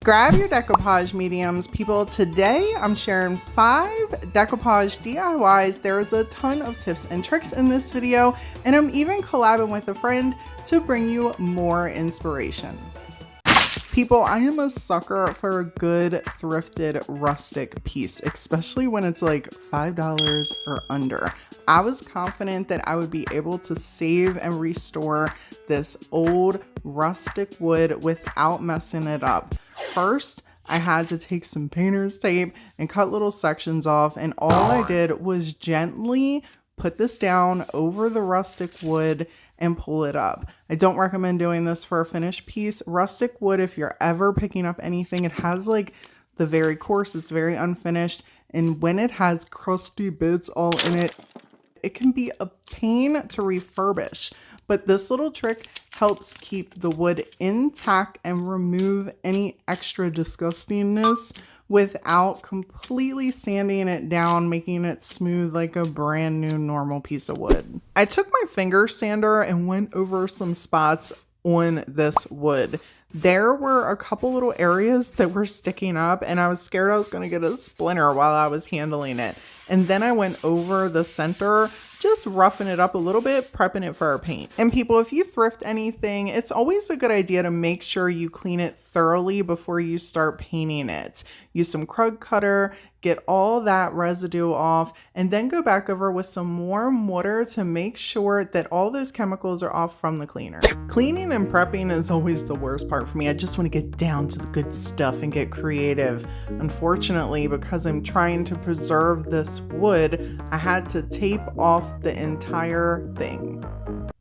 Grab your decoupage mediums, people. Today I'm sharing 5 decoupage DIYs. There's a ton of tips and tricks in this video, and I'm even collabing with a friend to bring you more inspiration. People, I am a sucker for a good thrifted rustic piece, especially when it's like $5 or under. I was confident that I would be able to save and restore this old rustic wood without messing it up. First, I had to take some painter's tape and cut little sections off, and all I did was gently put this down over the rustic wood and pull it up. I don't recommend doing this for a finished piece. Rustic wood, if you're ever picking up anything, it has like the very coarse, it's very unfinished, and when it has crusty bits all in it, it can be a pain to refurbish. But this little trick helps keep the wood intact and remove any extra disgustingness without completely sanding it down, making it smooth like a brand new normal piece of wood. I took my finger sander and went over some spots on this wood. There were a couple little areas that were sticking up, and I was scared I was going to get a splinter while I was handling it. And then I went over the center, just roughing it up a little bit, prepping it for our paint. And people, if you thrift anything, it's always a good idea to make sure you clean it thoroughly before you start painting it. Use some Krug cutter, get all that residue off, and then go back over with some warm water to make sure that all those chemicals are off from the cleaner. Cleaning and prepping is always the worst part for me. I just want to get down to the good stuff and get creative. Unfortunately, because I'm trying to preserve this wood, I had to tape off the entire thing.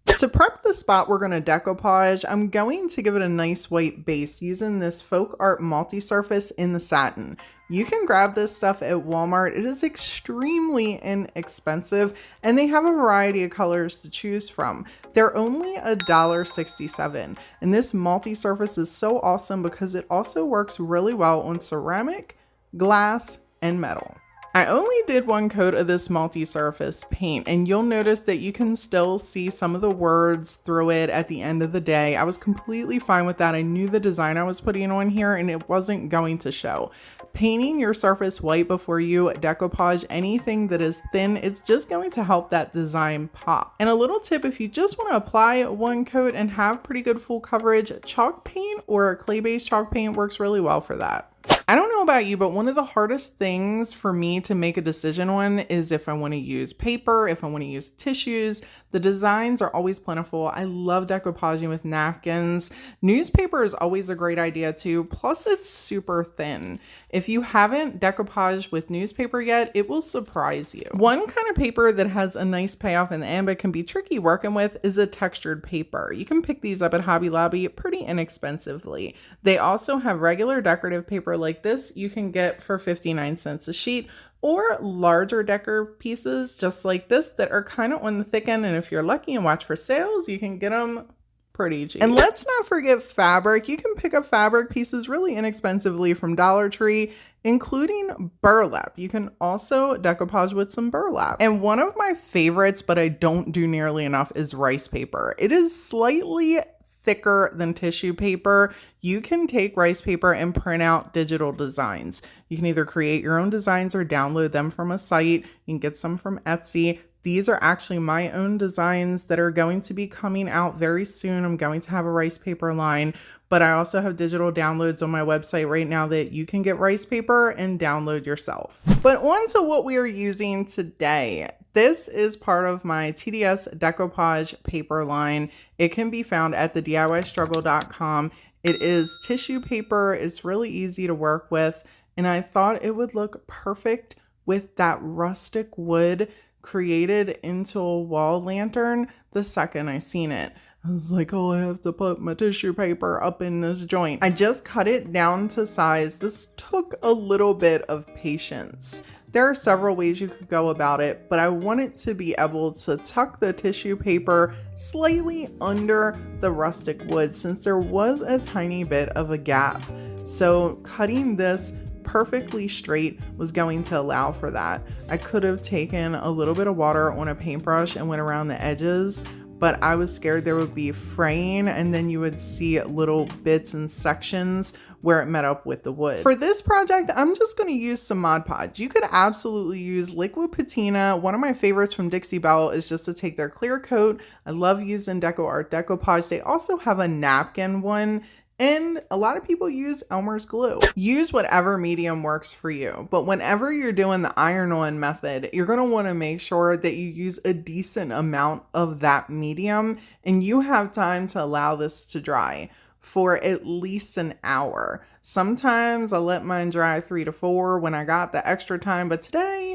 To prep the spot we're going to decoupage, I'm going to give it a nice white base using this Folk Art multi-surface in the satin. You can grab this stuff at Walmart. It is extremely inexpensive, and they have a variety of colors to choose from. They're only $1.67, and this multi-surface is so awesome because it also works really well on ceramic, glass, and metal. I only did one coat of this multi-surface paint, and you'll notice that you can still see some of the words through it at the end of the day. I was completely fine with that. I knew the design I was putting on here and it wasn't going to show. Painting your surface white before you decoupage anything that is thin is just going to help that design pop. And a little tip, if you just want to apply one coat and have pretty good full coverage, chalk paint or clay-based chalk paint works really well for that. I don't know about you, but one of the hardest things for me to make a decision on is if I want to use paper, if I want to use tissues. The designs are always plentiful. I love decoupaging with napkins. Newspaper is always a great idea too. Plus it's super thin. If you haven't decoupaged with newspaper yet, it will surprise you. One kind of paper that has a nice payoff in the end but can be tricky working with is a textured paper. You can pick these up at Hobby Lobby pretty inexpensively. They also have regular decorative paper like this you can get for 59 cents a sheet, or larger decor pieces just like this that are kind of on the thick end, and if you're lucky and watch for sales, you can get them pretty cheap. And let's not forget fabric. You can pick up fabric pieces really inexpensively from Dollar Tree, including burlap. You can also decoupage with some burlap. And one of my favorites, but I don't do nearly enough, is rice paper. It is slightly thicker than tissue paper. You can take rice paper and print out digital designs. You can either create your own designs or download them from a site. You can get some from Etsy. These are actually my own designs that are going to be coming out very soon. I'm going to have a rice paper line, but I also have digital downloads on my website right now that you can get rice paper and download yourself. But on to what we are using today. This is part of my TDS Decoupage Paper line. It can be found at thediystruggle.com. It is tissue paper. It's really easy to work with, and I thought it would look perfect with that rustic wood created into a wall lantern the second I seen it. I was like, oh, I have to put my tissue paper up in this joint. I just cut it down to size. This took a little bit of patience. There are several ways you could go about it, but I wanted to be able to tuck the tissue paper slightly under the rustic wood since there was a tiny bit of a gap. So cutting this perfectly straight was going to allow for that. I could have taken a little bit of water on a paintbrush and went around the edges, but I was scared there would be fraying and then you would see little bits and sections where it met up with the wood. For this project, I'm just going to use some Mod Podge. You could absolutely use liquid patina. One of my favorites from Dixie Belle is just to take their clear coat. I love using Deco Art Decoupage. They also have a napkin one. And a lot of people use Elmer's glue. Use whatever medium works for you. But whenever you're doing the iron-on method, you're going to want to make sure that you use a decent amount of that medium and you have time to allow this to dry for at least an hour. Sometimes I let mine dry 3 to 4 when I got the extra time, but today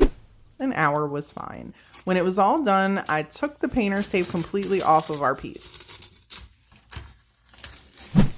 an hour was fine. When it was all done, I took the painter's tape completely off of our piece.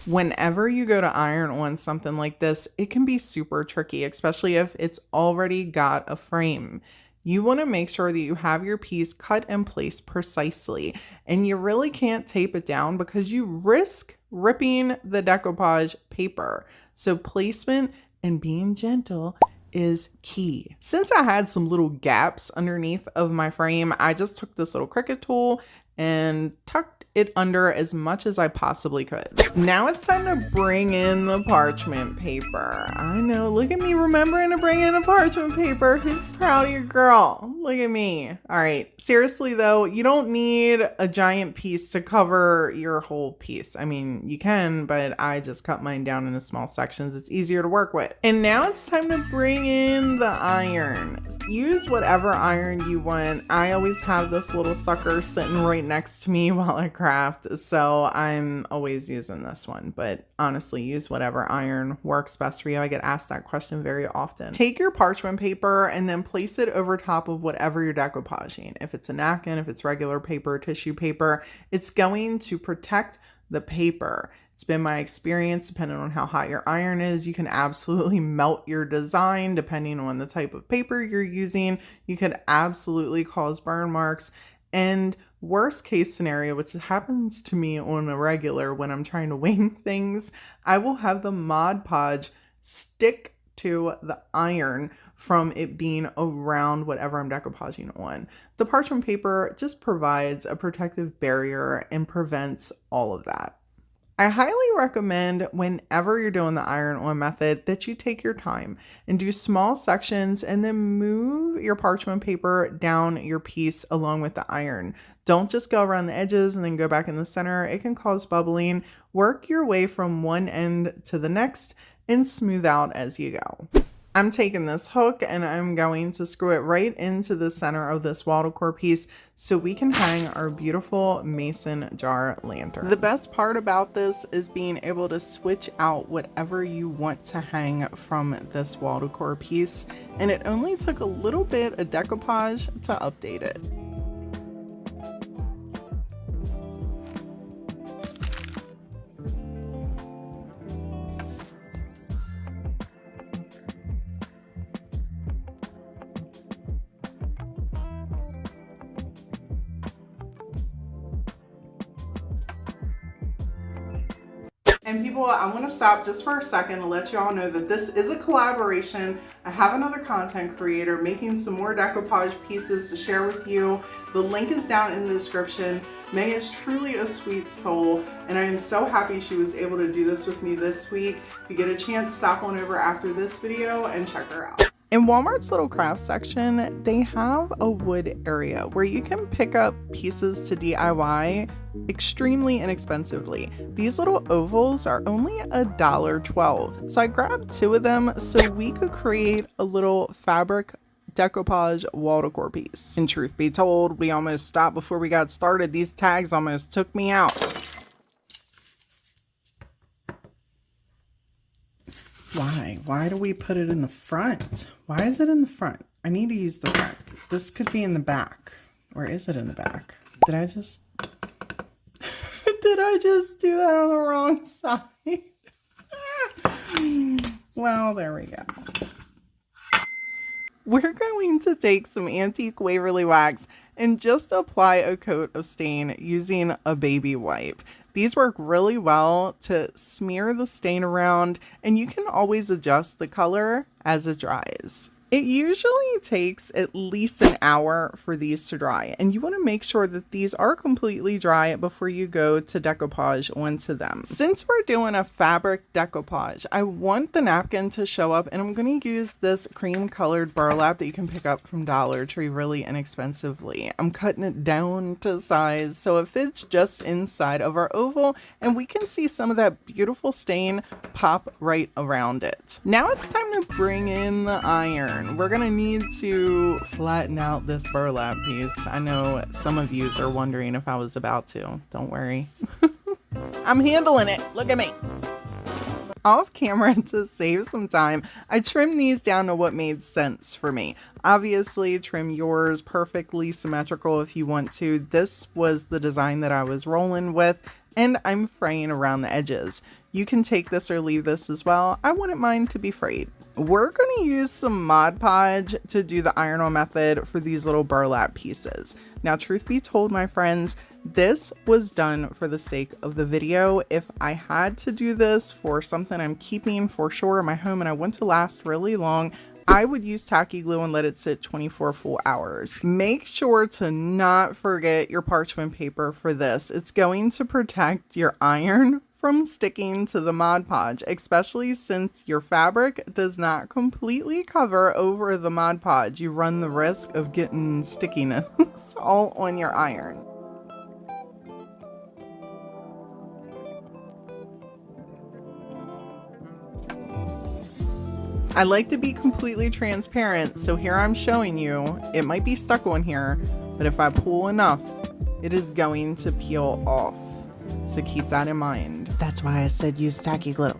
Whenever you go to iron on something like this, it can be super tricky, especially if it's already got a frame. You want to make sure that you have your piece cut in place precisely, and you really can't tape it down because you risk ripping the decoupage paper. So placement and being gentle is key. Since I had some little gaps underneath of my frame, I just took this little Cricut tool and tucked it under as much as I possibly could. Now it's time to bring in the parchment paper. I know, look at me remembering to bring in a parchment paper. Who's proud of your girl? Look at me. All right, seriously though, you don't need a giant piece to cover your whole piece. I mean, you can, but I just cut mine down into small sections. It's easier to work with. And now it's time to bring in the iron. Use whatever iron you want. I always have this little sucker sitting right next to me while I craft, so I'm always using this one, but honestly, use whatever iron works best for you. I get asked that question very often. Take your parchment paper and then place it over top of whatever you're decoupaging. If it's a napkin, if it's regular paper, tissue paper, it's going to protect the paper. It's been my experience, depending on how hot your iron is, you can absolutely melt your design depending on the type of paper you're using. You could absolutely cause burn marks. And worst case scenario, which happens to me on a regular when I'm trying to wing things, I will have the Mod Podge stick to the iron from it being around whatever I'm decoupaging on. The parchment paper just provides a protective barrier and prevents all of that. I highly recommend whenever you're doing the iron-on method that you take your time and do small sections and then move your parchment paper down your piece along with the iron. Don't just go around the edges and then go back in the center. It can cause bubbling. Work your way from one end to the next and smooth out as you go. I'm taking this hook and I'm going to screw it right into the center of this wall decor piece so we can hang our beautiful mason jar lantern. The best part about this is being able to switch out whatever you want to hang from this wall decor piece, and it only took a little bit of decoupage to update it. And people, I want to stop just for a second to let y'all know that this is a collaboration. I have another content creator making some more decoupage pieces to share with you. The link is down in the description. May is truly a sweet soul, and I am so happy she was able to do this with me this week. If you get a chance, stop on over after this video and check her out. In Walmart's little craft section, they have a wood area where you can pick up pieces to DIY extremely inexpensively. These little ovals are only $1.12. So I grabbed 2 of them so we could create a little fabric decoupage wall decor piece. And truth be told, we almost stopped before we got started. These tags almost took me out. Why? Why do we put it in the front? Why is it in the front? I need to use the front. This could be in the back. Or is it in the back? Did I just do that on the wrong side? Well, there we go. We're going to take some antique Waverly wax and just apply a coat of stain using a baby wipe. These work really well to smear the stain around, and you can always adjust the color as it dries. It usually takes at least an hour for these to dry, and you want to make sure that these are completely dry before you go to decoupage onto them. Since we're doing a fabric decoupage, I want the napkin to show up, and I'm going to use this cream colored burlap that you can pick up from Dollar Tree really inexpensively. I'm cutting it down to size so it fits just inside of our oval, and we can see some of that beautiful stain pop right around it. Now it's time to bring in the iron. We're gonna need to flatten out this burlap piece. I know some of you are wondering if I was about to. Don't worry. I'm handling it. Look at me. Off camera, to save some time, I trimmed these down to what made sense for me. Obviously, trim yours perfectly symmetrical if you want to. This was the design that I was rolling with, and I'm fraying around the edges. You can take this or leave this as well. I wouldn't mind to be frayed. We're going to use some Mod Podge to do the iron-on method for these little burlap pieces. Now, truth be told, my friends, this was done for the sake of the video. If I had to do this for something I'm keeping for sure in my home and I want to last really long, I would use tacky glue and let it sit 24 full hours. Make sure to not forget your parchment paper for this. It's going to protect your iron from sticking to the Mod Podge, especially since your fabric does not completely cover over the Mod Podge. You run the risk of getting stickiness all on your iron. I like to be completely transparent, so here I'm showing you. It might be stuck on here, but if I pull enough, it is going to peel off. So keep that in mind. That's why I said use tacky glue.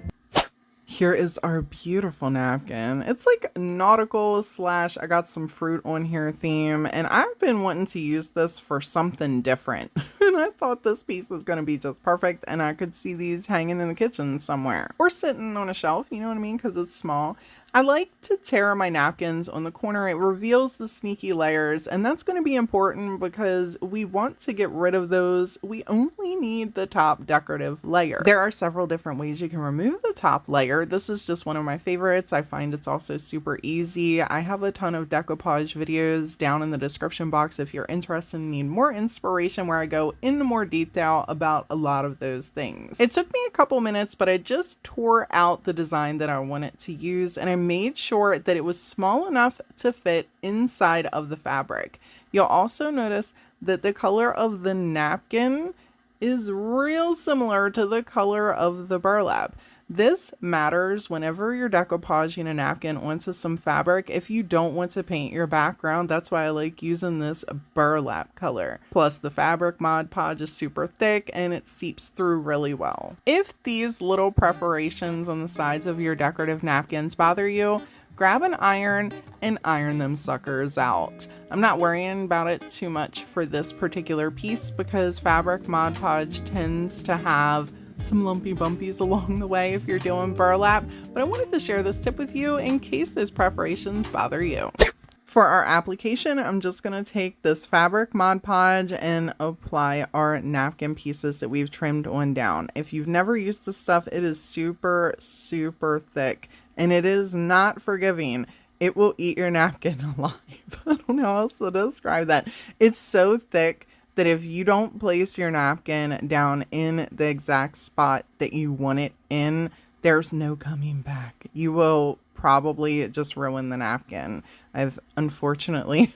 Here is our beautiful napkin. It's like nautical slash I got some fruit on here theme, and I've been wanting to use this for something different. And I thought this piece was going to be just perfect, and I could see these hanging in the kitchen somewhere or sitting on a shelf, you know what I mean, because it's small. I like to tear my napkins on the corner. It reveals the sneaky layers, and that's going to be important because we want to get rid of those. We only need the top decorative layer. There are several different ways you can remove the top layer. This is just one of my favorites. I find it's also super easy. I have a ton of decoupage videos down in the description box if you're interested and need more inspiration, where I go into more detail about a lot of those things. It took me a couple minutes, but I just tore out the design that I wanted to use, and I made sure that it was small enough to fit inside of the fabric. You'll also notice that the color of the napkin is real similar to the color of the burlap. This matters whenever you're decoupaging a napkin onto some fabric. If you don't want to paint your background, that's why I like using this burlap color. Plus the fabric Mod Podge is super thick and it seeps through really well. If these little perforations on the sides of your decorative napkins bother you, grab an iron and iron them suckers out. I'm not worrying about it too much for this particular piece because fabric Mod Podge tends to have some lumpy bumpies along the way if you're doing burlap, but I wanted to share this tip with you in case those perforations bother you. For our application, I'm just going to take this fabric Mod Podge and apply our napkin pieces that we've trimmed on down. If you've never used this stuff, it is super, super thick and it is not forgiving. It will eat your napkin alive. I don't know how else to describe that. It's so thick that if you don't place your napkin down in the exact spot that you want it in, there's no coming back. You will probably just ruin the napkin. I've unfortunately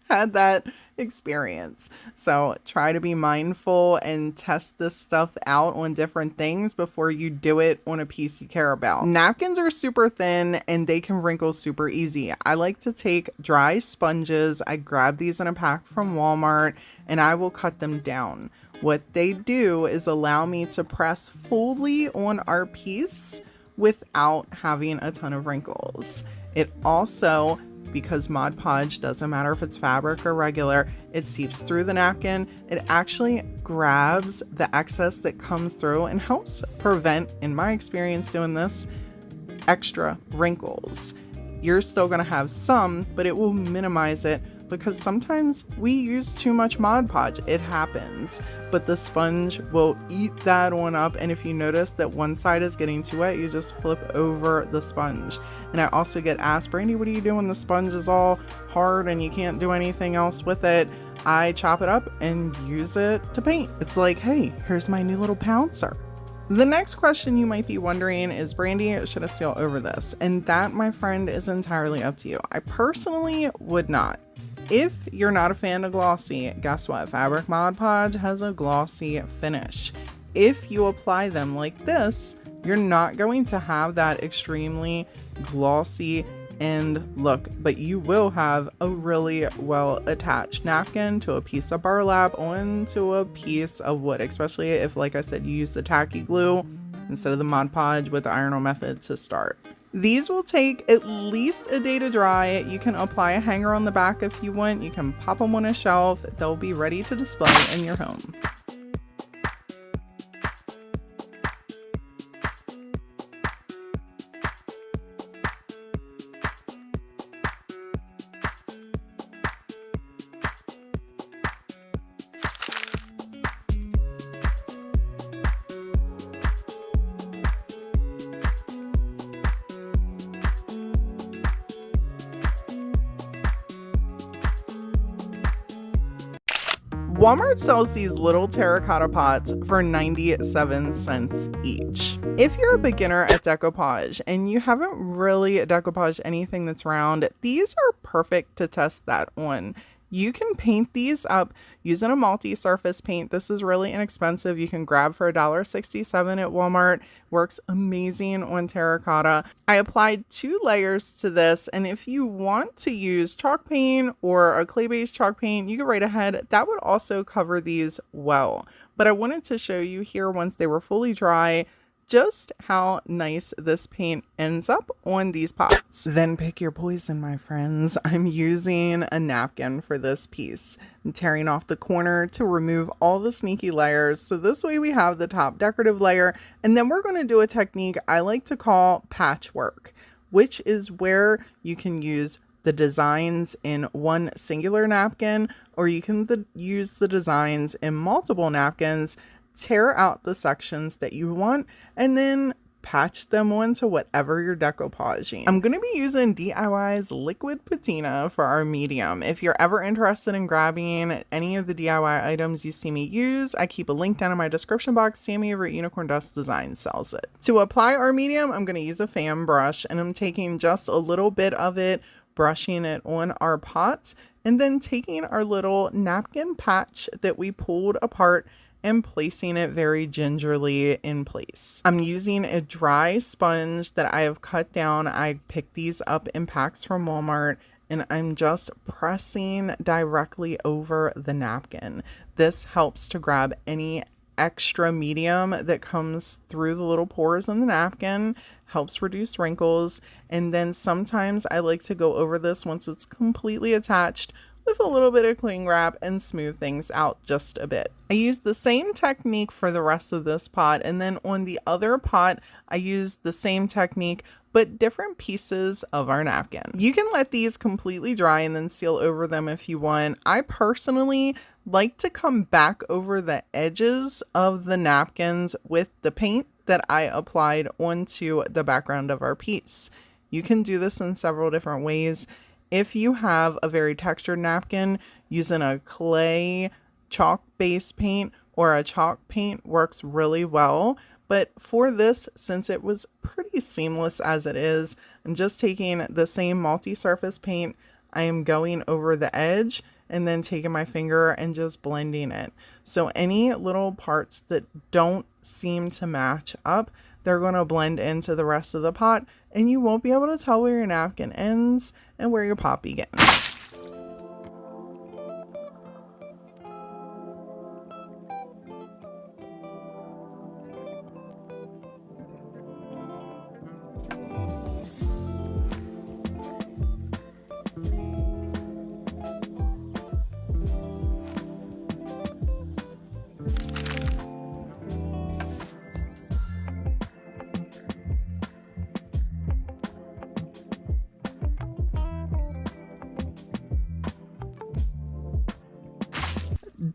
had that experience. So try to be mindful and test this stuff out on different things before you do it on a piece you care about. Napkins are super thin and they can wrinkle super easy. I like to take dry sponges. I grab these in a pack from Walmart and I will cut them down. What they do is allow me to press fully on our piece without having a ton of wrinkles. It also, because Mod Podge doesn't matter if it's fabric or regular, it seeps through the napkin. It actually grabs the excess that comes through and helps prevent, in my experience doing this, extra wrinkles. You're still going to have some, but it will minimize it because sometimes we use too much Mod Podge. It happens, but the sponge will eat that one up. And if you notice that one side is getting too wet, you just flip over the sponge. And I also get asked, Brandy, what do you do when the sponge is all hard and you can't do anything else with it? I chop it up and use it to paint. It's like, hey, here's my new little pouncer. The next question you might be wondering is, Brandy, should I seal over this? And that, my friend, is entirely up to you. I personally would not. If you're not a fan of glossy, guess what? Fabric Mod Podge has a glossy finish. If you apply them like this, you're not going to have that extremely glossy end look, but you will have a really well attached napkin to a piece of burlap onto a piece of wood, especially if, like I said, you use the tacky glue instead of the Mod Podge with the iron method to start. These will take at least a day to dry. You can apply a hanger on the back if you want. You can pop them on a shelf. They'll be ready to display in your home. Walmart sells these little terracotta pots for 97 cents each. If you're a beginner at decoupage and you haven't really decoupaged anything that's round, these are perfect to test that on. You can paint these up using a multi-surface paint. This is really inexpensive. You can grab for $1.67 at Walmart. Works amazing on terracotta. I applied 2 layers to this, and if you want to use chalk paint or a clay-based chalk paint, you can right ahead. That would also cover these well. But I wanted to show you here, once they were fully dry, just how nice this paint ends up on these pots. Then pick your poison, my friends. I'm using a napkin for this piece. I'm tearing off the corner to remove all the sneaky layers. So this way we have the top decorative layer, and then we're going to do a technique I like to call patchwork, which is where you can use the designs in one singular napkin, or you can use the designs in multiple napkins, tear out the sections that you want, and then patch them onto whatever you're decoupaging. I'm going to be using DIY's liquid patina for our medium. If you're ever interested in grabbing any of the DIY items you see me use, I keep a link down in my description box. Sammy over at Unicorn Dust Design sells it. To apply our medium, I'm going to use a fan brush, and I'm taking just a little bit of it, brushing it on our pots, and then taking our little napkin patch that we pulled apart and placing it very gingerly in place. I'm using a dry sponge that I have cut down. I picked these up in packs from Walmart, and I'm just pressing directly over the napkin. This helps to grab any extra medium that comes through the little pores in the napkin, helps reduce wrinkles, and then sometimes I like to go over this once it's completely attached with a little bit of cling wrap and smooth things out just a bit. I used the same technique for the rest of this pot, and then on the other pot I used the same technique but different pieces of our napkin. You can let these completely dry and then seal over them if you want. I personally like to come back over the edges of the napkins with the paint that I applied onto the background of our piece. You can do this in several different ways. If you have a very textured napkin, using a clay chalk base paint or a chalk paint works really well. But for this, since it was pretty seamless as it is, I'm just taking the same multi-surface paint. I am going over the edge and then taking my finger and just blending it. So any little parts that don't seem to match up, they're going to blend into the rest of the pot, and you won't be able to tell where your napkin ends and where your pot begins.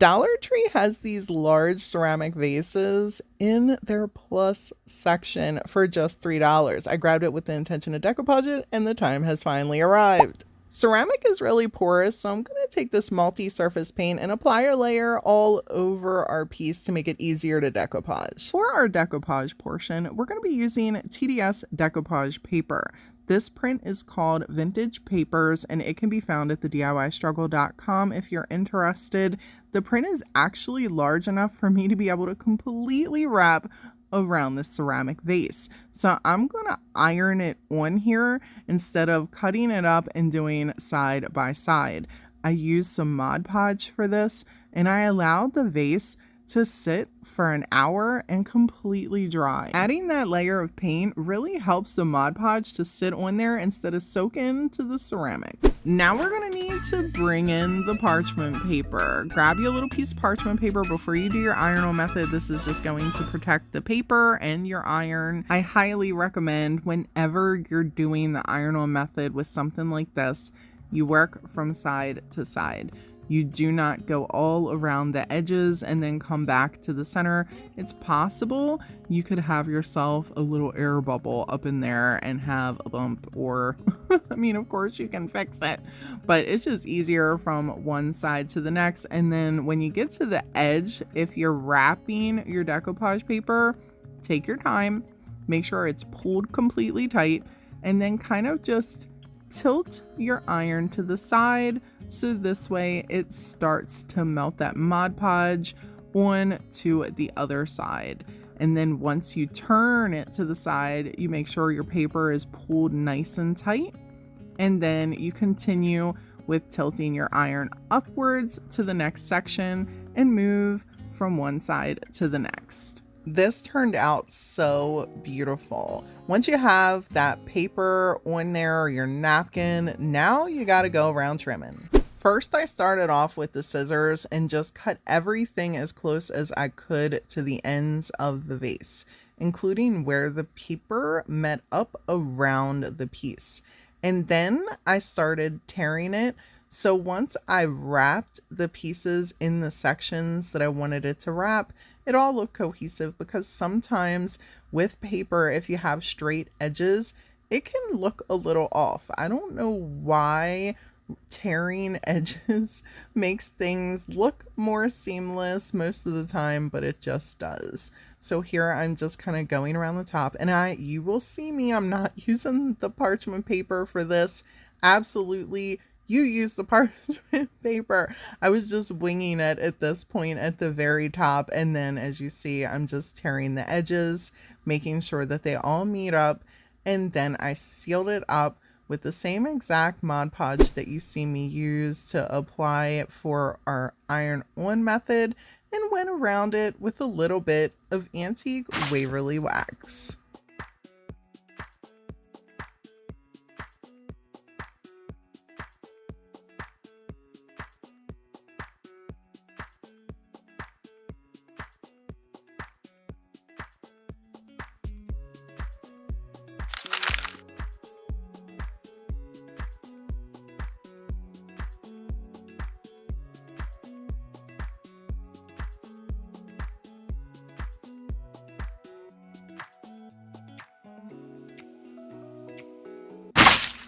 Dollar Tree has these large ceramic vases in their plus section for just $3. I grabbed it with the intention to decoupage it, and the time has finally arrived. Ceramic is really porous, so I'm going to take this multi-surface paint and apply a layer all over our piece to make it easier to decoupage. For our decoupage portion, we're going to be using TDS Decoupage Paper. This print is called Vintage Papers, and it can be found at the DIYstruggle.com if you're interested. The print is actually large enough for me to be able to completely wrap around this ceramic vase. So I'm going to iron it on here instead of cutting it up and doing side by side. I used some Mod Podge for this, and I allowed the vase to sit for an hour and completely dry. Adding that layer of paint really helps the Mod Podge to sit on there instead of soak into the ceramic. Now we're gonna need to bring in the parchment paper. Grab you a little piece of parchment paper before you do your iron-on method. This is just going to protect the paper and your iron. I highly recommend whenever you're doing the iron-on method with something like this, you work from side to side. You do not go all around the edges and then come back to the center. It's possible you could have yourself a little air bubble up in there and have a bump, or I mean, of course you can fix it, but it's just easier from one side to the next. And then when you get to the edge, if you're wrapping your decoupage paper, take your time, make sure it's pulled completely tight, and then kind of just tilt your iron to the side, so this way it starts to melt that Mod Podge on to the other side. And then once you turn it to the side, you make sure your paper is pulled nice and tight, and then you continue with tilting your iron upwards to the next section and move from one side to the next. This turned out so beautiful. Once you have that paper on there, or your napkin, now you got to go around trimming. First, I started off with the scissors and just cut everything as close as I could to the ends of the vase, including where the paper met up around the piece. And then I started tearing it. So once I wrapped the pieces in the sections that I wanted it to wrap, it all looked cohesive, because sometimes with paper, if you have straight edges, it can look a little off. I don't know why tearing edges makes things look more seamless most of the time, but it just does. So here I'm just kind of going around the top, and you will see me, I'm not using the parchment paper for this. Absolutely, you use the parchment paper. I was just winging it at this point at the very top, and then as you see, I'm just tearing the edges, making sure that they all meet up, and then I sealed it up with the same exact Mod Podge that you see me use to apply it for our iron-on method, and went around it with a little bit of antique Waverly wax.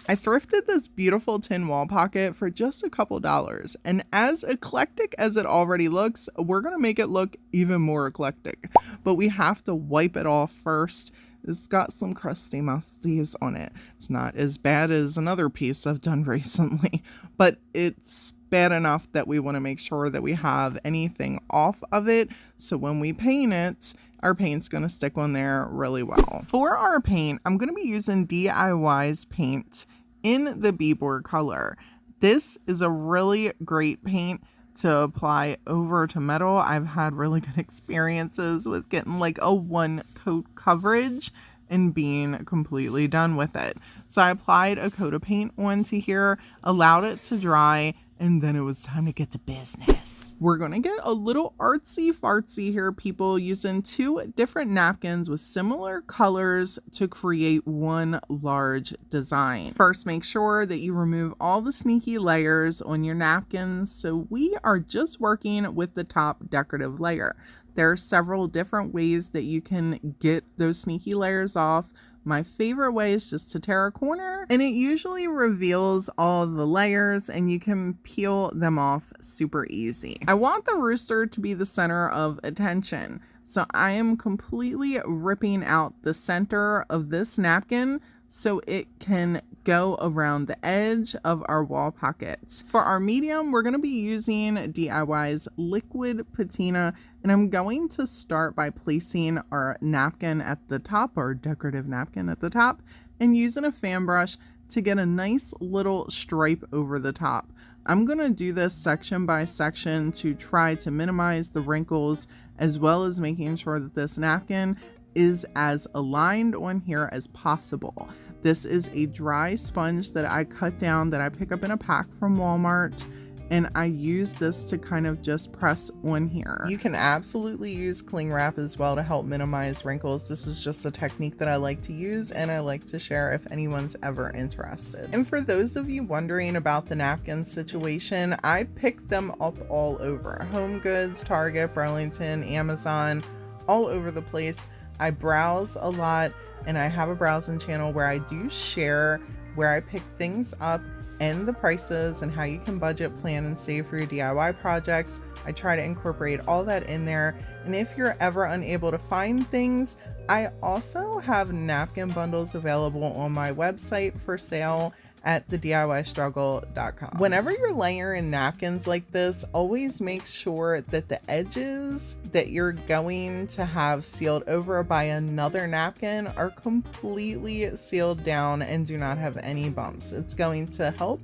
I thrifted this beautiful tin wall pocket for just a couple dollars, and as eclectic as it already looks, we're gonna make it look even more eclectic. But we have to wipe it off first. It's got some crusty musties on it. It's not as bad as another piece I've done recently, but it's bad enough that we want to make sure that we have anything off of it, so when we paint it, our paint's going to stick on there really well. For our paint, I'm going to be using DIY's paint in the beadboard color. This is a really great paint to apply over to metal. I've had really good experiences with getting like a one coat coverage and being completely done with it. So I applied a coat of paint onto here, allowed it to dry, and then it was time to get to business. We're gonna get a little artsy fartsy here, people, using 2 different napkins with similar colors to create one large design. First, make sure that you remove all the sneaky layers on your napkins. So we are just working with the top decorative layer. There are several different ways that you can get those sneaky layers off. My favorite way is just to tear a corner, and it usually reveals all the layers and you can peel them off super easy. I want the rooster to be the center of attention, so I am completely ripping out the center of this napkin so it can go around the edge of our wall pockets. For our medium, we're going to be using DIY's liquid patina, and I'm going to start by placing our napkin at the top, or decorative napkin at the top, and using a fan brush to get a nice little stripe over the top. I'm going to do this section by section to try to minimize the wrinkles, as well as making sure that this napkin is as aligned on here as possible. This is a dry sponge that I cut down that I pick up in a pack from Walmart, and I use this to kind of just press on here. You can absolutely use cling wrap as well to help minimize wrinkles. This is just a technique that I like to use and I like to share if anyone's ever interested. And for those of you wondering about the napkin situation, I picked them up all over. Home Goods, Target, Burlington, Amazon, all over the place. I browse a lot, and I have a browsing channel where I do share where I pick things up and the prices and how you can budget, plan, and save for your DIY projects. I try to incorporate all that in there. And if you're ever unable to find things, I also have napkin bundles available on my website for sale at thediystruggle.com. Whenever you're layering napkins like this, always make sure that the edges that you're going to have sealed over by another napkin are completely sealed down and do not have any bumps. It's going to help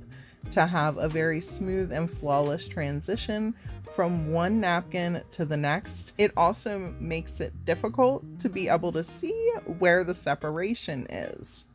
to have a very smooth and flawless transition from one napkin to the next. It also makes it difficult to be able to see where the separation is.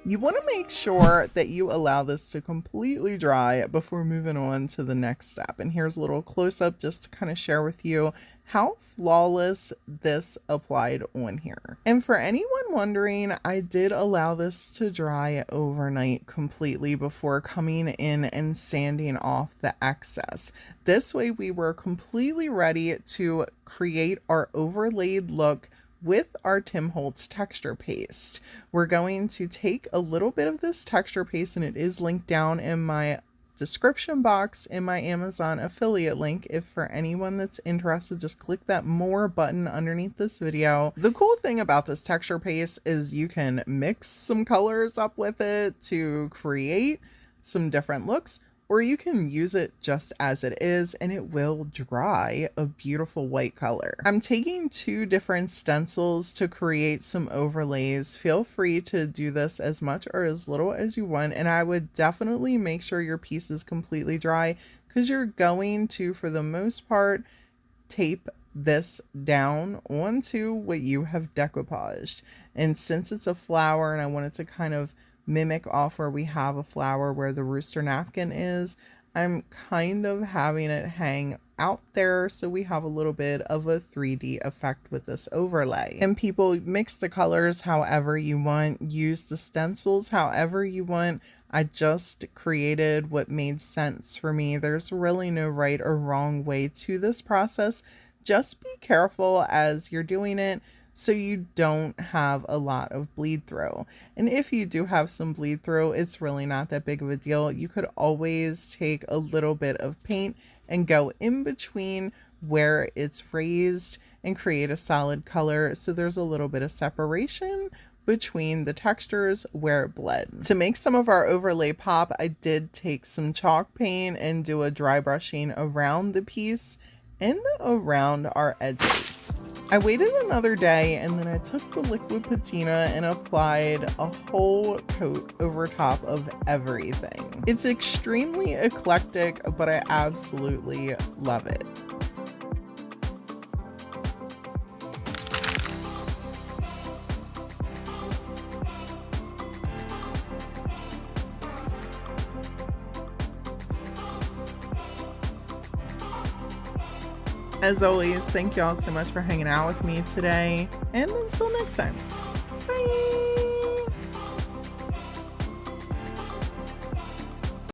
You want to make sure that you allow this to completely dry before moving on to the next step. And here's a little close-up just to kind of share with you how flawless this applied on here. And for anyone wondering, I did allow this to dry overnight completely before coming in and sanding off the excess. This way we were completely ready to create our overlaid look with our Tim Holtz texture paste. We're going to take a little bit of this texture paste, and it is linked down in my description box in my Amazon affiliate link. If for anyone that's interested, just click that more button underneath this video. The cool thing about this texture paste is you can mix some colors up with it to create some different looks, or you can use it just as it is and it will dry a beautiful white color. I'm taking 2 different stencils to create some overlays. Feel free to do this as much or as little as you want, and I would definitely make sure your piece is completely dry, because you're going to, for the most part, tape this down onto what you have decoupaged. And since it's a flower and I wanted to kind of mimic off where we have a flower where the rooster napkin is, I'm kind of having it hang out there so we have a little bit of a 3D effect with this overlay. And people, mix the colors however you want, use the stencils however you want. I just created what made sense for me. There's really no right or wrong way to this process. Just be careful as you're doing it so you don't have a lot of bleed through. And if you do have some bleed through, it's really not that big of a deal. You could always take a little bit of paint and go in between where it's raised and create a solid color so there's a little bit of separation between the textures where it bled. To make some of our overlay pop, I did take some chalk paint and do a dry brushing around the piece and around our edges. I waited another day and then I took the liquid patina and applied a whole coat over top of everything. It's extremely eclectic, but I absolutely love it. As always, thank y'all so much for hanging out with me today, and until next time, bye!